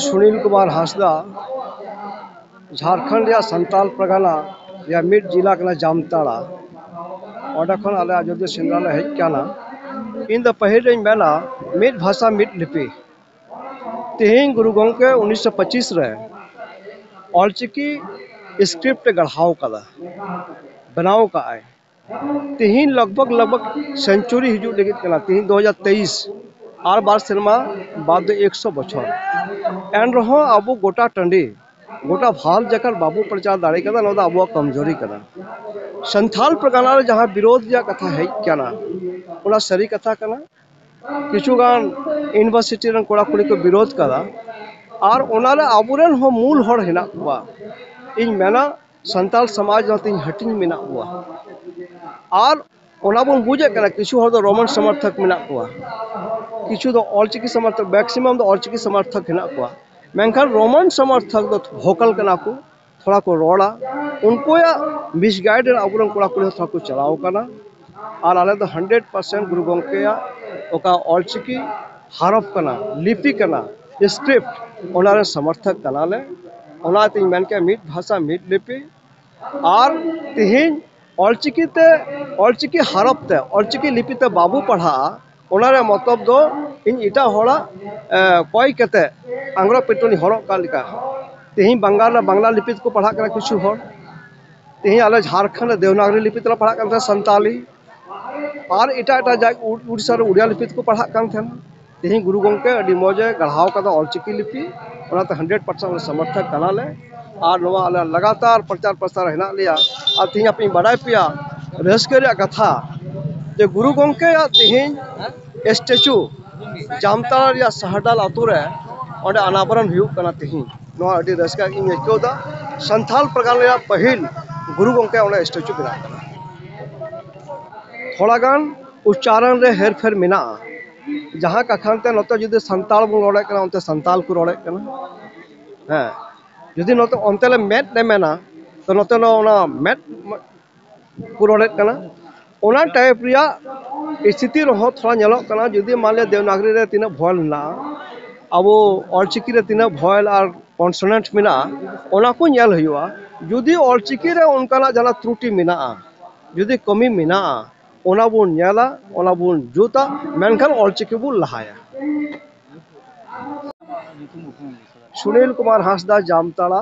सुनील कुमार हांसदा झारखंड या संताल परगना या मिड जिला के जामताड़ा अले अयोध्या सेंद्रा ले हेजना इन पहले मेना मिड भाषा मिड लिपि तेहिं गुरु गोंके 1925 रे ऑलचिकी स्क्रिप्ट गढ़ाव कदा बनाव का आए तेहिं लगभग सेंचुरी हिजू लगित कना तेहिं 2023 आर बार सिनेमा बाद 100 बछर एन रहो अब गोटा टंडी गोटा भाल जकर बाबू प्रचार दाड़े कदा नोदा अब कमजोरी कदा संथाल परगना रे जहां विरोध या कथा है कना ओना सरी कथा कना किछुगान यूनिवर्सिटी रन कोड़ा कुड़ी को विरोध कदा और ओनारे आबुरेन हो मूल हर हेना कुआ इन मेना संताल समाज नतिन हटिंग मेना कुआ और ओना बन बुझे कना किछु हर रोमन समर्थक मेना कुआ किछु ऑलचिकी समर्थक मैक्सिमम ऑलचिकी समर्थक हेना कुआ मेंखान रोमन समर्थक दो भोकल कना को थोड़ा को रोड़ा उनको या मिसगाइड आबुरेन कोड़ा कुड़ी थोड़ा को चलाओ कना और आले तो 100% गुरु गोंके या ओका ऑलचिकी हारफ कना लिपि कना स्क्रिप्ट ओनारे समर्थक कना ले ओना तिन मेन के मिट भाषा मिट लिपि और तिहिन ऑलचिकी हारफ ते ऑलचिकी लिपि ते बाबू पढ़ा ओनारे मतलब दो इन इटा होड़ा कोई कते आंग्रो पेटोनी हरो का लिका तिहिन बांग्ला लिपि को पढ़ा कना किछु हर तिहिन आले झारखंड देवनागरी लिपि ते पढ़ा कना संताली और इटा उड़ीसा उड़िया लिपि को पढ़ा तेहिं गुरु गोंके अडी मौजे गढ़ाव कदा ऑलचिकी लिपि 100% समर्थक कना ले और नोवा लगातार प्रचार प्रसार हेना लिया और तेहिं अपनी बड़ाई पिया रस्कर कथा जे गुरु गोंके या तेहिं स्टेचू जामताड़ा या सहरडाल आतु रे ओंडे अनावरण हुयुग कना तेहिं नोवा अडी रस्का इन एकोदा संथाल परगना पहिल गुरु गोंके ओंडे स्टेचू बना कना थोड़ा गान उच्चारण रे हेरफेर मेना जहाँ कखानते नोते जुदी संताल बन रोड़े कना उनते संताल को रोड़े कना हाँ जुदी नोते उनते ले मेट ने मेना तो नोते नो ओना मेट को रोड़े कना ओना टाइप रिया स्थिति रहो थोड़ा नेलो कना जुदी मान ले देवनागरी रे तिना भोल ना अब ऑलचिकी रे तिना भोल और कॉन्सोनेंट मेना ओना को नेल हुआ जुदी ऑलचिकी रे उनका जना त्रुटि मेना जुदी कमी मेना ओना बुन नेला ओना बुन जुता मेनखान ऑलचिकी बुन लहाया सुनील कुमार हांसदा जामताड़ा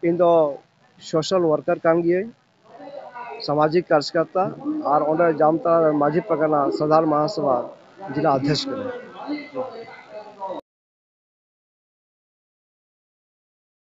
इन दो सोशल वर्कर कान गिए सामाजिक कार्यकर्ता और ओंडे जामताड़ा माझी परगना साधारण महासभा जिला अध्यक्ष कने